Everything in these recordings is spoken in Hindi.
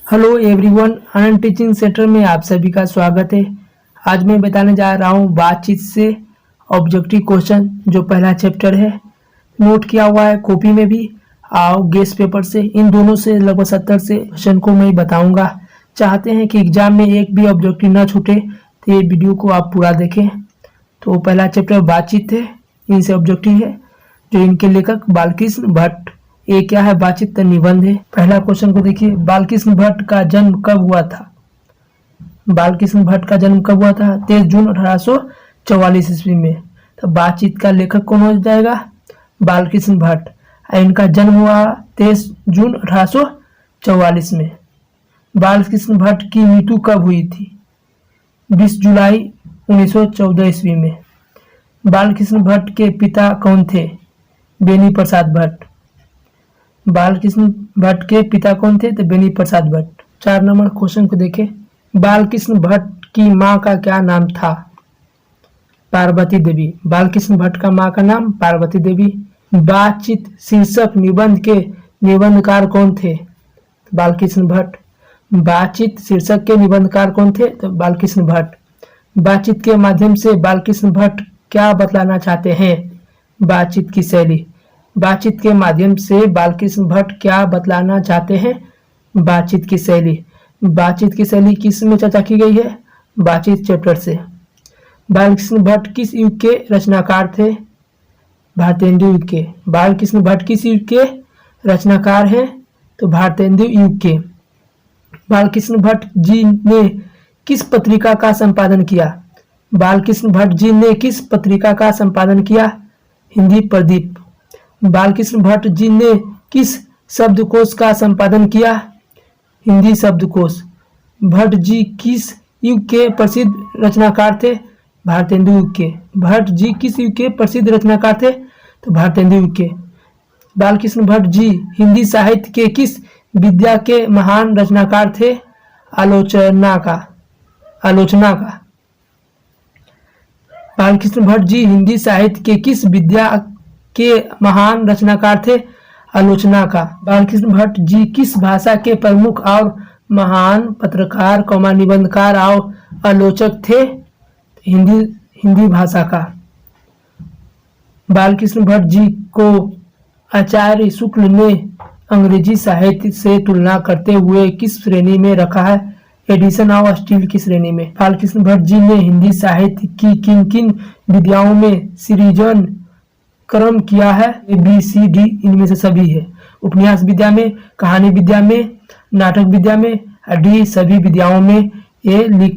हेलो एवरीवन, आनंद टीचिंग सेंटर में आप सभी का स्वागत है। आज मैं बताने जा रहा हूँ बातचीत से ऑब्जेक्टिव क्वेश्चन, जो पहला चैप्टर है। नोट किया हुआ है कॉपी में भी और गेस्ट पेपर से। इन दोनों से लगभग 70 से क्वेश्चन को मैं बताऊंगा। चाहते हैं कि एग्जाम में एक भी ऑब्जेक्टिव ना छूटे, तो ये वीडियो को आप पूरा देखें। तो पहला चैप्टर बातचीत है, इनसे ऑब्जेक्टिव है, जो इनके लेखक बालकृष्ण भट्ट। ये क्या है? बातचीत का निबंध है। पहला क्वेश्चन को देखिए, बालकृष्ण भट्ट का जन्म कब हुआ था? बालकृष्ण भट्ट का जन्म कब हुआ था? 23 जून 1844 ईस्वी में। तो बातचीत का लेखक कौन हो जाएगा? बालकृष्ण भट्ट। इनका जन्म हुआ 23 जून 1844 में। बालकृष्ण भट्ट की मृत्यु कब हुई थी? 20 जुलाई 1914 ईस्वी में। बालकृष्ण भट्ट के पिता कौन थे? बेनी प्रसाद भट्ट। बालकृष्ण भट्ट के पिता कौन थे? तो बेनी प्रसाद भट्ट। 4 नंबर क्वेश्चन को देखें, बालकृष्ण भट्ट की माँ का क्या नाम था? पार्वती देवी। बालकृष्ण भट्ट का माँ का नाम पार्वती देवी। बातचीत शीर्षक निबंध के निबंधकार कौन थे? बालकृष्ण भट्ट। बातचीत शीर्षक के निबंधकार कौन थे? तो बालकृष्ण भट्ट। बातचीत के माध्यम से बालकृष्ण भट्ट क्या बतलाना चाहते हैं? बातचीत की शैली। बातचीत के माध्यम से बालकृष्ण भट्ट क्या बतलाना चाहते हैं? बातचीत की शैली। बातचीत की शैली किस में चर्चा की गई है? बातचीत चैप्टर से। बालकृष्ण भट्ट किस युग के रचनाकार थे? भारतेंदु युग के। बालकृष्ण भट्ट किस युग के रचनाकार हैं? तो भारतेंदु युग के। बालकृष्ण भट्ट जी ने किस पत्रिका का संपादन किया? बालकृष्ण भट्ट जी ने किस पत्रिका का संपादन किया? हिंदी प्रदीप। बालकृष्ण भट्ट जी ने किस शब्दकोश का संपादन किया? हिंदी शब्दकोश। भट्ट जी किस युग के प्रसिद्ध रचनाकार थे? भारतेंदु युग के। भट्ट जी किस युग के प्रसिद्ध रचनाकार थे? तो भारतेंदु युग के। बालकृष्ण भट्ट जी हिंदी साहित्य के किस विद्या के महान रचनाकार थे? आलोचना का। बालकृष्ण भट्ट जी हिंदी साहित्य के किस विद्या के महान रचनाकार थे? आलोचना का। बालकृष्ण भट्ट जी किस भाषा के प्रमुख और महान पत्रकार, निबंधकार और आलोचक थे? हिंदी भाषा का। बालकृष्ण भट्ट जी को आचार्य शुक्ल ने अंग्रेजी साहित्य से तुलना करते हुए किस श्रेणी में रखा है? एडिशन और स्टील की श्रेणी में। बालकृष्ण भट्ट जी ने हिंदी साहित्य की किन किन विद्याओं में सृजन क्रम किया है? ABCD इनमें से सभी है। उपन्यास विद्या में, कहानी विद्या में, नाटक विद्या में, डी सभी विद्याओं में ये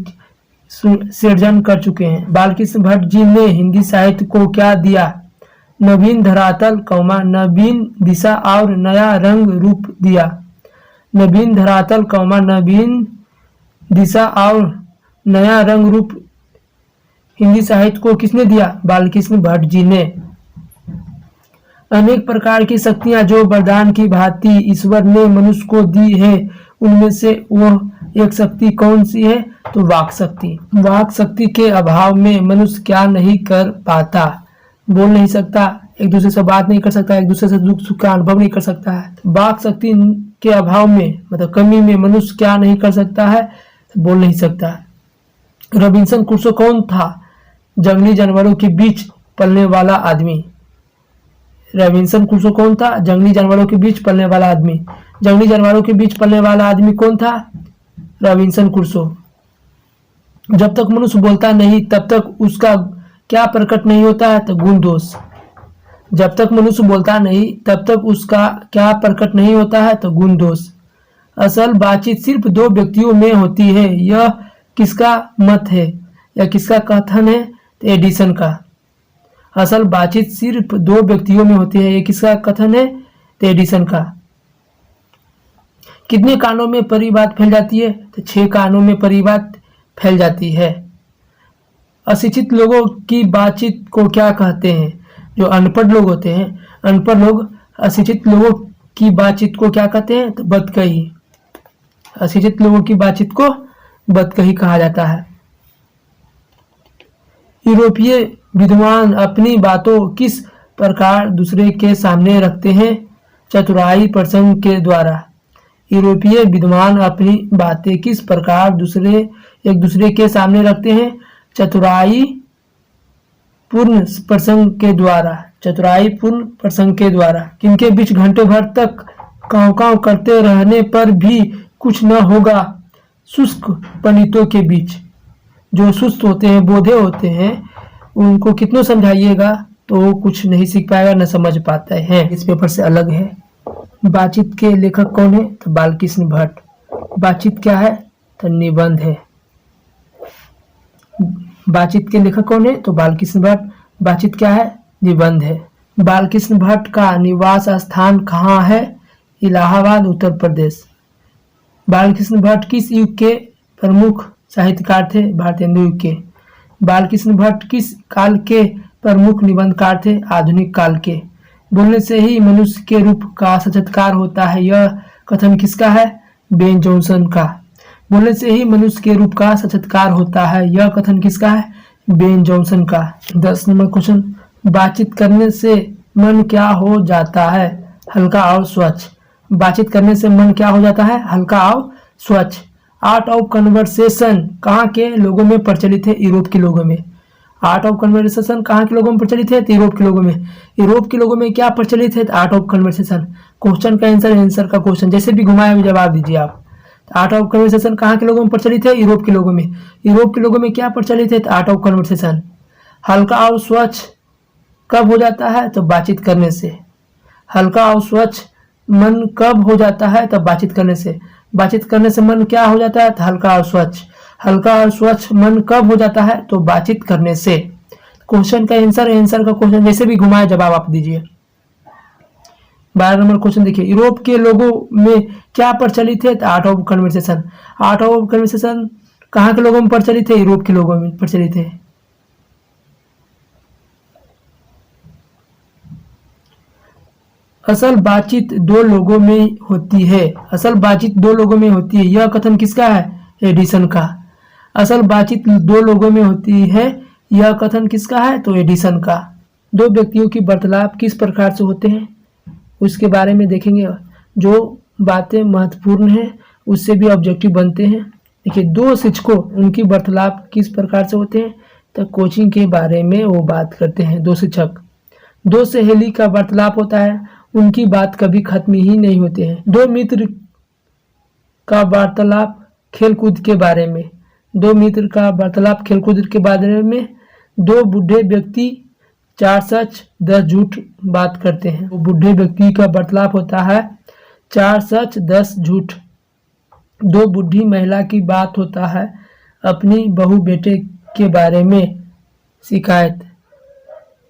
सृजन कर चुके हैं। बालकृष्ण भट्ट जी ने हिंदी साहित्य को क्या दिया? नवीन धरातल, नवीन दिशा और नया रंग रूप दिया। नवीन धरातल, नवीन दिशा और नया रंग रूप हिंदी साहित्य को किसने दिया? बालकृष्ण भट्ट जी ने। अनेक प्रकार की शक्तियां जो वरदान की भांति ईश्वर ने मनुष्य को दी है, उनमें से वह एक शक्ति कौन सी है? तो वाक शक्ति। वाक शक्ति के अभाव में मनुष्य क्या नहीं कर पाता? बोल नहीं सकता, एक दूसरे से बात नहीं कर सकता, एक दूसरे से दुख सुख का अनुभव नहीं कर सकता है। वाक शक्ति के अभाव में, मतलब कमी में, मनुष्य क्या नहीं कर सकता है? बोल नहीं सकता है। रॉबिन्सन क्रूसो कौन था? जंगली जानवरों के बीच पलने वाला आदमी। रॉबिन्सन क्रूसो कौन था? जंगली जानवरों के बीच पलने वाला आदमी। जंगली जानवरों के बीच पलने वाला आदमी कौन था? Robinson Crusoe. जब तक मनुष्य बोलता नहीं तब तक उसका क्या प्रकट नहीं होता है? तो गुण दोष। जब तक मनुष्य बोलता नहीं तब तक उसका क्या प्रकट नहीं होता है? तो गुण दोष। असल बातचीत सिर्फ 2 व्यक्तियों में होती है, यह किसका मत है या किसका कथन है? तो एडिसन का। असल बातचीत सिर्फ 2 व्यक्तियों में होती है, ये किसका कथन है? तो एडिसन का। कितने कानों में परी बात फैल जाती है? तो 6 कानों में परी बात फैल जाती है। अशिक्षित लोगों की बातचीत को क्या कहते हैं? जो अनपढ़ लोग होते हैं, अनपढ़ लोग अशिक्षित लोगों की बातचीत को क्या कहते हैं? तो बदकही। अशिक्षित लोगों की बातचीत को बदकही कहा जाता है। यूरोपीय विद्वान अपनी बातों किस प्रकार दूसरे के सामने रखते हैं? चतुराई प्रसंग के द्वारा। यूरोपीय विद्वान अपनी बातें किस प्रकार एक दूसरे के सामने रखते हैं? चतुराई पूर्ण प्रसंग के द्वारा। चतुराई पूर्ण प्रसंग के द्वारा। किनके बीच घंटे भर तक कांव कांव करते रहने पर भी कुछ न होगा? शुष्क पंडितों के बीच। जो सुस्त होते हैं, बोधे होते हैं, उनको कितनों समझाइएगा तो वो कुछ नहीं सीख पाएगा, न समझ पाता है। इस पेपर से अलग है। बातचीत के लेखक कौन है? तो बालकृष्ण भट्ट। बातचीत क्या है? तो निबंध है। बातचीत के लेखक कौन है? तो बालकृष्ण भट्ट। बातचीत क्या है? निबंध है। बालकृष्ण भट्ट का निवास स्थान कहाँ है? इलाहाबाद, उत्तर प्रदेश। बालकृष्ण भट्ट किस युग के प्रमुख साहित्यकार थे? भारतेंदु युग के। बालकृष्ण भट्ट किस काल के प्रमुख निबंधकार थे? आधुनिक काल के। बोलने से ही मनुष्य के रूप का साक्षात्कार होता है, यह कथन किसका है? बेन जॉनसन का। बोलने से ही मनुष्य के रूप का साक्षात्कार होता है, यह कथन किसका है? बेन जॉनसन का। 10 नंबर क्वेश्चन, बातचीत करने से मन क्या हो जाता है? हल्का और स्वच्छ। बातचीत करने से मन क्या हो जाता है? हल्का और स्वच्छ। आर्ट ऑफ कन्वर्सेशन कहाँ के लोगों में प्रचलित है? यूरोप के लोगों में। आर्ट ऑफ कन्वर्सेशन कहाँ के लोगों में प्रचलित है? यूरोप के लोगों में। यूरोप के लोगों में क्या प्रचलित है? Art of conversation. क्वेश्चन का आंसर का क्वेश्चन जैसे भी घुमाया हुआ जवाब दीजिए आप। आर्ट ऑफ कन्वर्सेशन कहाँ के लोगों में प्रचलित है? यूरोप के लोगों में। यूरोप के लोगों में क्या प्रचलित है? Art of conversation. हल्का और स्वच्छ कब हो जाता है? तो बातचीत करने से। हल्का और स्वच्छ मन कब हो जाता है? तो बातचीत करने से। बातचीत करने से मन क्या हो जाता है? तो हल्का और स्वच्छ। हल्का और स्वच्छ मन कब हो जाता है? तो बातचीत करने से। क्वेश्चन का आंसर का क्वेश्चन जैसे भी घुमाए जवाब आप दीजिए। 12 नंबर क्वेश्चन देखिए, यूरोप के लोगों में क्या प्रचलित है? Art of conversation. Art of conversation कहाँ के लोगों में प्रचलित है? यूरोप के लोगों में प्रचलित है। असल बातचीत दो लोगों में होती है। असल बातचीत दो लोगों में होती है, यह कथन किसका है? एडिसन का। असल बातचीत दो लोगों में होती है, यह कथन किसका है? तो एडिसन का। दो व्यक्तियों की वार्तालाप किस प्रकार से होते हैं उसके बारे में देखेंगे। जो बातें महत्वपूर्ण हैं उससे भी ऑब्जेक्टिव बनते हैं। देखिए, दो शिक्षकों उनकी वार्तालाप किस प्रकार से होते हैं? तो कोचिंग के बारे में वो बात करते हैं। दो शिक्षक। दो सहेली का वार्तालाप होता है, उनकी बात कभी खत्म ही नहीं होते हैं। दो मित्र का वार्तालाप खेलकूद के बारे में। दो मित्र का वार्तालाप खेलकूद के बारे में। दो बूढ़े व्यक्ति 4 सच 10 झूठ बात करते हैं। वो बूढ़े व्यक्ति का वार्तालाप होता है 4 सच 10 झूठ। दो बूढ़ी महिला की बात होता है अपनी बहू बेटे के बारे में शिकायत।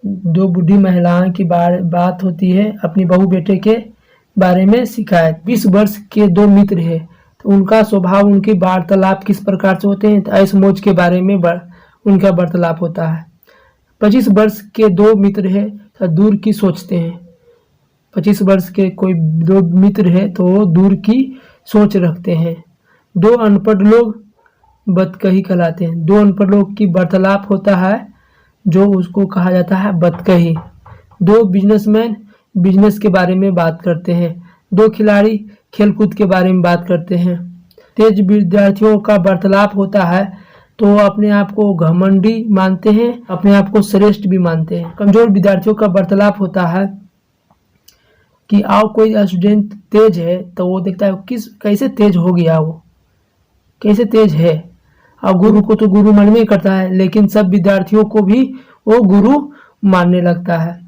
दो बूढ़ी महिलाओं की बात होती है अपनी बहू बेटे के बारे में शिकायत। 20 वर्ष के दो मित्र हैं तो उनका स्वभाव, उनके वार्तालाप किस प्रकार से होते हैं? तो ऐश मौज के बारे में उनका वार्तालाप होता है। 25 वर्ष के दो मित्र हैं तो दूर की सोचते हैं। 25 वर्ष के कोई दो मित्र है तो वो दूर की सोच रखते हैं। दो अनपढ़ लोग बतकही कहलाते हैं। दो अनपढ़ लोग की वार्तालाप होता है जो उसको कहा जाता है बतकही। दो बिजनेसमैन बिजनेस के बारे में बात करते हैं। दो खिलाड़ी खेलकूद के बारे में बात करते हैं। तेज विद्यार्थियों का वार्तालाप होता है तो अपने आप को घमंडी मानते हैं, अपने आप को श्रेष्ठ भी मानते हैं। कमजोर विद्यार्थियों का वार्तालाप होता है कि आओ कोई स्टूडेंट तेज है तो वो देखता है कैसे तेज हो गया, वो कैसे तेज है। और गुरु को तो गुरु मन में करता है, लेकिन सब विद्यार्थियों को भी वो गुरु मानने लगता है।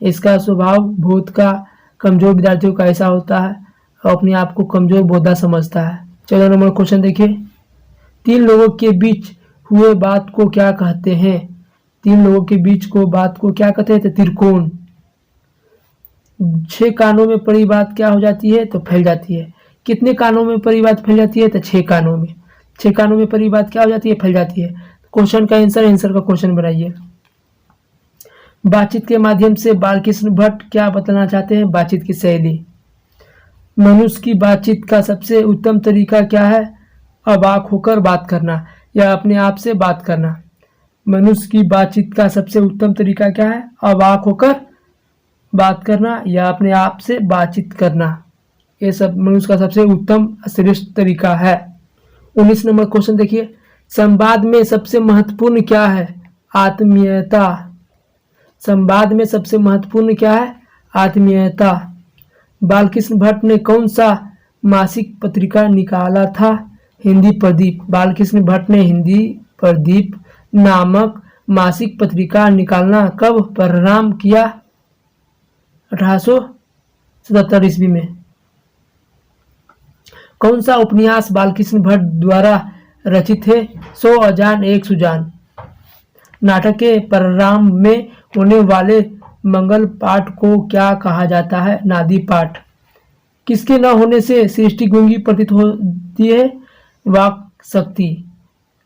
इसका स्वभाव भूत का कमजोर विद्यार्थियों का ऐसा होता है और अपने आप को कमजोर बोधा समझता है। 14 नंबर क्वेश्चन देखिए, 3 लोगों के बीच हुए बात को क्या कहते हैं? 3 लोगों के बीच को बात को क्या कहते हैं? तो त्रिकोण। 6 कानों में पड़ी बात क्या हो जाती है? तो फैल जाती है। कितने कानों में पड़ी बात फैल जाती है? तो 6 कानों में। 6 कानों में पड़ी बात क्या हो जाती है? फैल जाती है। क्वेश्चन का आंसर का क्वेश्चन बनाइए। बातचीत के माध्यम से बालकृष्ण भट्ट क्या बताना चाहते हैं? बातचीत की शैली। मनुष्य की बातचीत का सबसे उत्तम तरीका क्या है? अवाक होकर बात करना या अपने आप से बात करना। मनुष्य की बातचीत का सबसे उत्तम तरीका क्या है? अवाक होकर बात करना या अपने आप से बातचीत करना। ये सब मनुष्य का सबसे उत्तम श्रेष्ठ तरीका है। 19 नंबर क्वेश्चन देखिए, संवाद में सबसे महत्वपूर्ण क्या है? आत्मीयता। संवाद में सबसे महत्वपूर्ण क्या है? आत्मीयता। बालकृष्ण भट्ट ने कौन सा मासिक पत्रिका निकाला था? हिंदी प्रदीप। बालकृष्ण भट्ट ने हिंदी प्रदीप नामक मासिक पत्रिका निकालना कब प्रारंभ किया? 1877 ईस्वी में। कौन सा उपन्यास बालकृष्ण भट्ट द्वारा रचित है? 100 अजान एक सुजान। नाटक के प्रारंभ में होने वाले मंगल पाठ को क्या कहा जाता है? नादी पाठ। किसके न होने से सृष्टि गूंगी प्रतीत होती है? वाक शक्ति।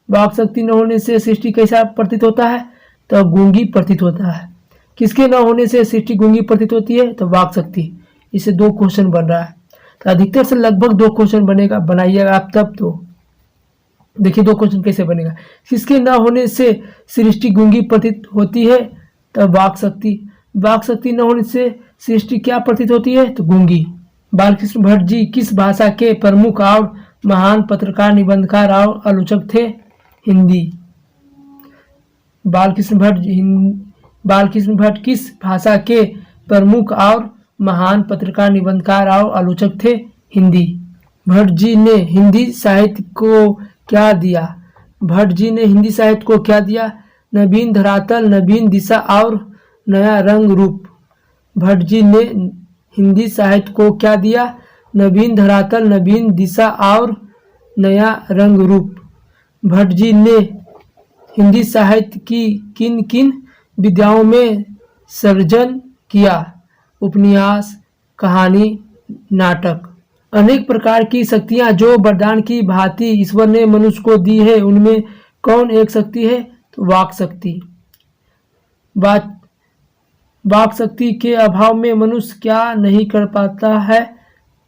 वाक शक्ति न होने से सृष्टि कैसा प्रतीत होता है? तो गूंगी प्रतीत होता है। किसके न होने से सृष्टि गूंगी प्रतीत होती है? तो वाक शक्ति। इससे 2 क्वेश्चन बन रहा है, तो अधिकतर से लगभग 2 क्वेश्चन बनेगा, बनाइएगा आप तब तो। देखिए 2 क्वेश्चन कैसे बनेगा। किसके न होने से सृष्टि गूंगी प्रतीत होती है? तो वाक शक्ति। वाक शक्ति न होने से सृष्टि क्या प्रतीत होती है? तो गूंगी। बालकृष्ण भट्ट जी किस भाषा के प्रमुख और महान पत्रकार, निबंधकार और आलोचक थे? हिंदी। बालकृष्ण भट्ट किस भाषा के प्रमुख और महान पत्रकार, निबंधकार और आलोचक थे? हिंदी। भट्ट जी ने हिंदी साहित्य को क्या दिया? भट्ट जी ने हिंदी साहित्य को क्या दिया? नवीन धरातल, नवीन दिशा और नया रंग रूप। भट्ट जी ने हिंदी साहित्य को क्या दिया? नवीन धरातल, नवीन दिशा और नया रंग रूप। भट्ट जी ने हिंदी साहित्य की किन किन विधाओं में सृजन किया? उपन्यास, कहानी, नाटक। अनेक प्रकार की शक्तियां जो वरदान की भांति ईश्वर ने मनुष्य को दी है, उनमें कौन एक शक्ति है? तो वाक शक्ति। वाक शक्ति के अभाव में मनुष्य क्या नहीं कर पाता है?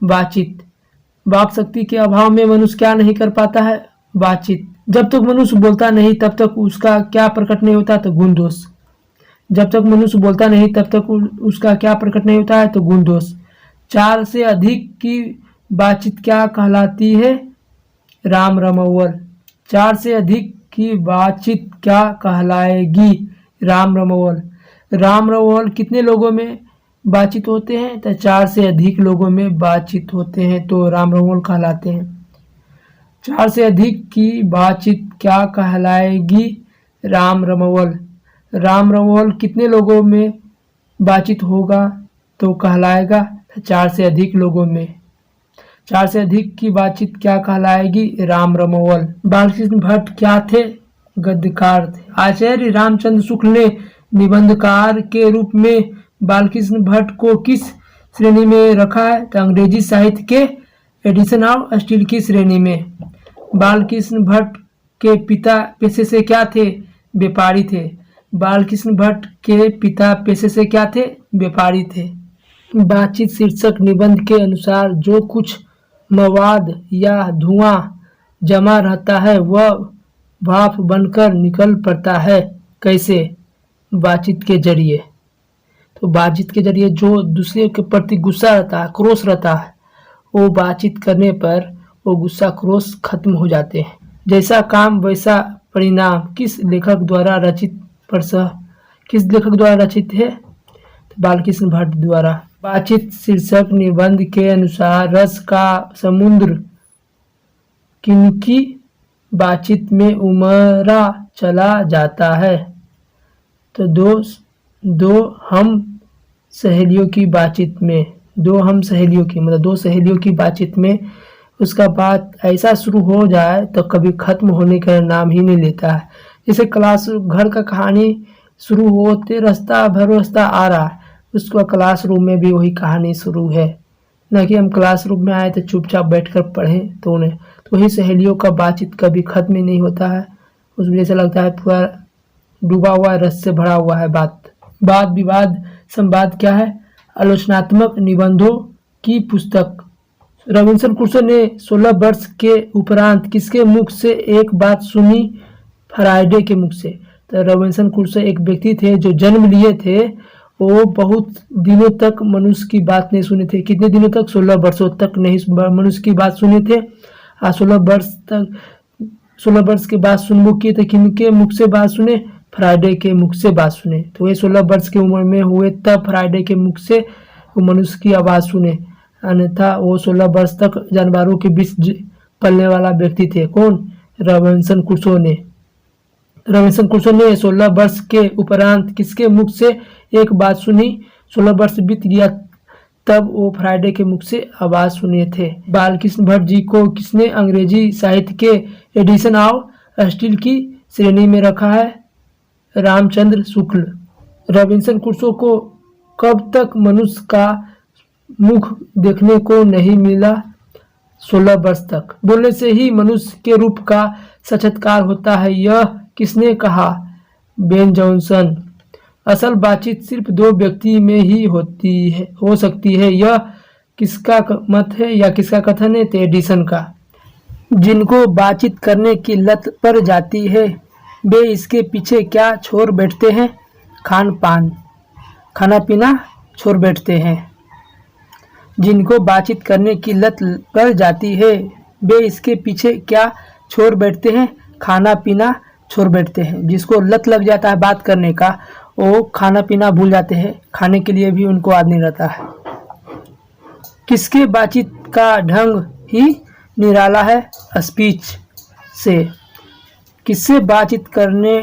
बातचीत। वाक शक्ति के अभाव में मनुष्य क्या नहीं कर पाता है? बातचीत। जब तक मनुष्य बोलता नहीं तब तक उसका क्या प्रकट नहीं होता? तो गुण दोष। जब तक मनुष्य बोलता नहीं तब तक उसका क्या प्रकट नहीं होता है? तो गुण दोष। 4 से अधिक की बातचीत क्या कहलाती है? राम रमौवल। 4 से अधिक की बातचीत क्या कहलाएगी? राम रमौवल। राम रमौवल कितने लोगों में बातचीत होते हैं? तो 4 से अधिक लोगों में बातचीत होते हैं, तो राम रमौवल कहलाते हैं। 4 से अधिक की बातचीत क्या कहलाएगी? राम रमौवल। राम रमौवल कितने लोगों में बातचीत होगा तो कहलाएगा? 4 से अधिक लोगों में। 4 से अधिक की बातचीत क्या कहलाएगी? राम रमौवल। बालकृष्ण भट्ट क्या थे? गद्यकार थे। आचार्य रामचंद्र शुक्ल ने निबंधकार के रूप में बालकृष्ण भट्ट को किस श्रेणी में रखा है? तो अंग्रेजी साहित्य के एडिशन ऑफ स्टील की श्रेणी में। बालकृष्ण भट्ट के पिता पेशे से क्या थे? व्यापारी थे। बालकृष्ण भट्ट के पिता पेशे से क्या थे? व्यापारी थे। बातचीत शीर्षक निबंध के अनुसार जो कुछ मवाद या धुआं जमा रहता है वह भाप बनकर निकल पड़ता है। कैसे? बातचीत के जरिए। तो बातचीत के जरिए जो दूसरे के प्रति गुस्सा रहता है, क्रोध रहता है, वो बातचीत करने पर वो गुस्सा क्रोध खत्म हो जाते हैं। जैसा काम वैसा परिणाम किस लेखक द्वारा रचित है? तो बालकृष्ण भट्ट द्वारा। बातचीत शीर्षक निबंध के अनुसार रस का समुद्र किनकी बातचीत में उमड़ा चला जाता है? तो दो हम सहेलियों की बातचीत में। दो सहेलियों की बातचीत में उसका बात ऐसा शुरू हो जाए तो कभी खत्म होने का नाम ही नहीं लेता है। जैसे घर का कहानी शुरू होते रास्ता आ रहा है, उसका क्लासरूम में भी वही कहानी शुरू है। न कि हम क्लासरूम में आए तो चुपचाप बैठकर पढ़ें, तो वही सहेलियों का बातचीत कभी खत्म ही नहीं होता है। उसमें जैसा लगता है पूरा डूबा हुआ है, रस से भरा हुआ है। वाद विवाद संवाद क्या है? आलोचनात्मक निबंधों की पुस्तक। रॉबिन्सन क्रूसो ने 16 वर्ष के उपरांत किसके मुख से एक बात सुनी? फ्रायडे के मुख से। तो रॉबिन्सन क्रूसो एक व्यक्ति थे जो जन्म लिए थे वो बहुत दिनों तक मनुष्य की बात नहीं सुने थे। कितने दिनों तक? 16 वर्षों तक नहीं मनुष्य की बात सुने थे। 16 वर्ष के बाद सुनबो किए थे। किनके मुख से बात सुने? फ्राइडे के मुख से बात सुने। तो ये 16 वर्ष की उम्र में हुए तब फ्राइडे के मुख से वो मनुष्य की आवाज़ सुने, अन्यथा वो 16 वर्ष तक जानवरों के बीच पलने वाला व्यक्ति थे। कौन? रॉबिन्सन क्रूसो ने। रॉबिन्सन क्रूसो ने 16 वर्ष के उपरांत किसके मुख से एक बात सुनी? 16 वर्ष बीत गया तब वो फ्राइडे के मुख से आवाज़ सुने थे। बालकृष्ण भट्ट जी को किसने अंग्रेजी साहित्य के एडिशन ऑफ स्टील की श्रेणी में रखा है? रामचंद्र शुक्ल। रॉबिन्सन क्रूसो को कब तक मनुष्य का मुख देखने को नहीं मिला? 16 वर्ष तक। बोलने से ही मनुष्य के रूप का साक्षात्कार होता है, यह किसने कहा? Ben Jonson. असल बातचीत सिर्फ दो व्यक्ति में ही हो सकती है, यह किसका मत है या किसका कथन है? तो एडिसन का। जिनको बातचीत करने की लत पड़ जाती है वे इसके पीछे क्या छोड़ बैठते हैं? खान पान, खाना पीना छोड़ बैठते हैं। जिनको बातचीत करने की लत पड़ जाती है वे इसके पीछे क्या छोड़ बैठते हैं? खाना पीना छोड़ बैठते हैं। जिसको लत लग जाता है बात करने का, वो खाना पीना भूल जाते हैं, खाने के लिए भी उनको याद नहीं रहता है। किसके बातचीत का ढंग ही निराला है? स्पीच से। किससे बातचीत करने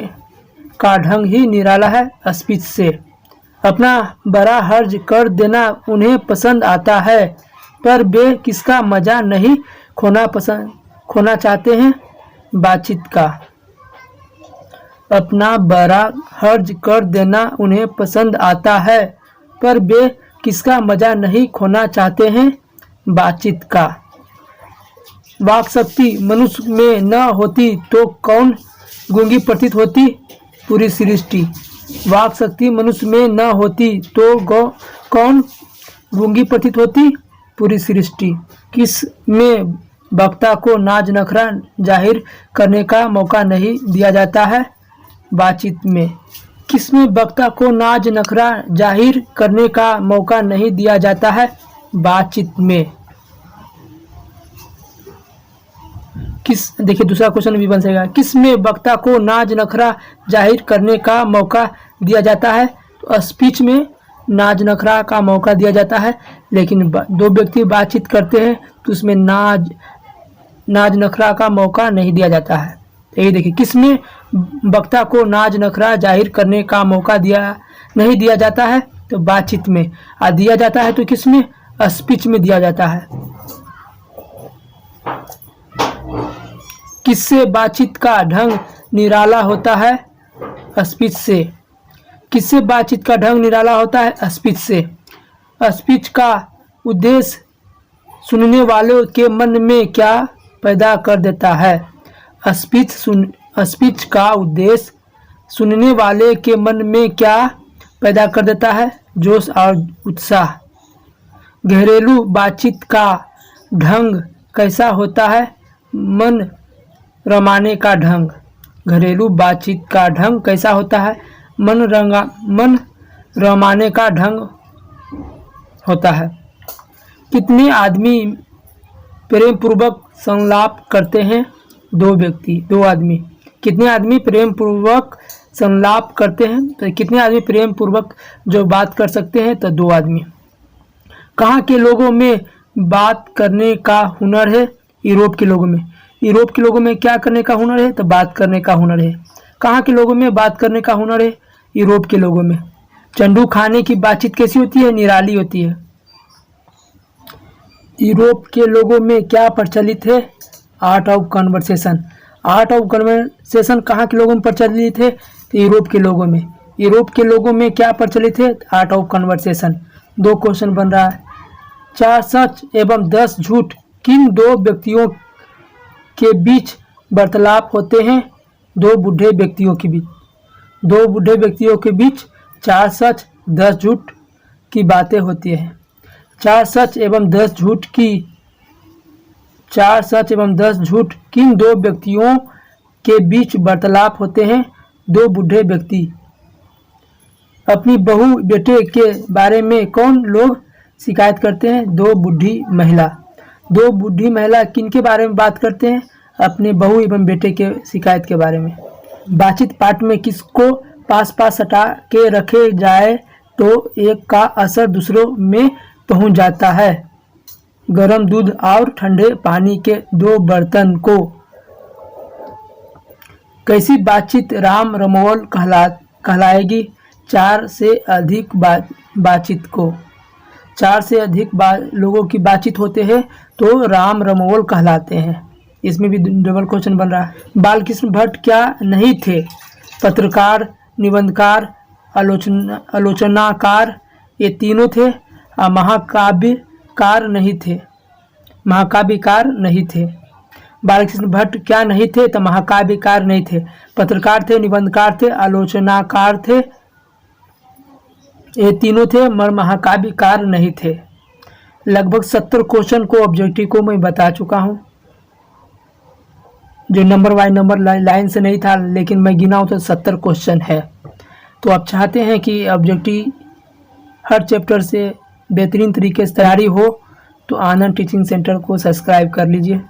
का ढंग ही निराला है? स्पीच से। अपना बड़ा हर्ज कर देना उन्हें पसंद आता है, पर वे किसका मजा नहीं खोना चाहते हैं? बातचीत का। अपना बड़ा हर्ज कर देना उन्हें पसंद आता है, पर वे किसका मजा नहीं खोना चाहते हैं? बातचीत का। वाक शक्ति मनुष्य में न होती तो कौन गूंगी प्रतीत होती? पूरी सृष्टि। वाक शक्ति मनुष्य में न होती तो कौन गूंगी प्रतीत होती? पूरी सृष्टि। किस में वक्ता को नाज नखरा जाहिर करने का मौका नहीं दिया जाता है? बातचीत में। किस में वक्ता को नाज नखरा जाहिर करने का मौका नहीं दिया जाता है? बातचीत में। देखिए दूसरा क्वेश्चन भी बन जाएगा। किस में वक्ता को नाज नखरा जाहिर करने का मौका दिया जाता है? तो स्पीच में नाज नखरा का मौका दिया जाता है, लेकिन दो व्यक्ति बातचीत करते हैं तो उसमें नाज नखरा का मौका नहीं दिया जाता है। यही देखिए, किस में वक्ता को नाज नखरा जाहिर करने का मौका नहीं दिया जाता है? तो बातचीत में। दिया जाता है तो किस में? स्पीच में दिया जाता है। किससे बातचीत का ढंग निराला होता है? स्पीच से। किससे बातचीत का ढंग निराला होता है? स्पीच से। स्पीच का उद्देश्य सुनने वालों के मन में क्या पैदा कर देता है? स्पीच का उद्देश्य सुनने वाले के मन में क्या पैदा कर देता है? जोश और उत्साह। घरेलू बातचीत का ढंग कैसा होता है? मन रमाने का ढंग। घरेलू बातचीत का ढंग कैसा होता है? मन रमाने का ढंग होता है। कितने आदमी प्रेम पूर्वक संलाप करते हैं? दो आदमी। कितने आदमी प्रेम पूर्वक संलाप करते हैं? तो कितने आदमी प्रेम पूर्वक जो बात कर सकते हैं? तो 2 आदमी। कहाँ के लोगों में बात करने का हुनर है? यूरोप के लोगों में। यूरोप के लोगों में क्या करने का हुनर है? तो बात करने का हुनर है। कहाँ के लोगों में बात करने का हुनर है? यूरोप के लोगों में। चंडू खाने की बातचीत कैसी होती है? निराली होती है। यूरोप के लोगों में क्या प्रचलित है? Art of conversation. Art of conversation कहाँ के लोगों में प्रचलित है? तो यूरोप के लोगों में। यूरोप के लोगों में क्या प्रचलित है? Art of conversation. 2 क्वेश्चन बन रहा है। 4 सच एवं 10 झूठ किन 2 व्यक्तियों के बीच वार्तालाप होते हैं? 2 बूढ़े व्यक्तियों के बीच। 2 बूढ़े व्यक्तियों के बीच 4 सच 10 झूठ की बातें होती हैं। 4 सच एवं 10 झूठ किन 2 व्यक्तियों के बीच वार्तालाप होते हैं? 2 बूढ़े व्यक्ति। अपनी बहू बेटे के बारे में कौन लोग शिकायत करते हैं? दो बूढ़ी महिला। दो बूढ़ी महिला किन के बारे में बात करते हैं? अपने बहू एवं बेटे के शिकायत के बारे में। बातचीत पाठ में किसको पास पास हटा के रखे जाए तो एक का असर दूसरों में पहुंच जाता है? गर्म दूध और ठंडे पानी के दो बर्तन को। कैसी बातचीत राम रमोल कहलाएगी? चार से अधिक बातचीत को। चार से अधिक लोगों की बातचीत होते हैं तो राम रमोल कहलाते हैं। इसमें भी डबल क्वेश्चन बन रहा है। बालकृष्ण भट्ट क्या नहीं थे? पत्रकार, निबंधकार, आलोचनाकार, ये तीनों थे। महाकाव्यकार नहीं थे। महाकाव्यकार नहीं थे। बालकृष्ण भट्ट क्या नहीं थे? तो महाकाव्यकार नहीं थे। पत्रकार थे, निबंधकार थे, आलोचनाकार थे, ये तीनों थे, मगर महाकाव्यकार नहीं थे। लगभग 70 क्वेश्चन को ऑब्जेक्टिव को मैं बता चुका हूँ, जो नंबर बाय नंबर लाइन से नहीं था, लेकिन मैं गिना हूँ तो 70 क्वेश्चन है। तो आप चाहते हैं कि ऑब्जेक्टिव हर चैप्टर से बेहतरीन तरीके से तैयारी हो तो आनंद टीचिंग सेंटर को सब्सक्राइब कर लीजिए।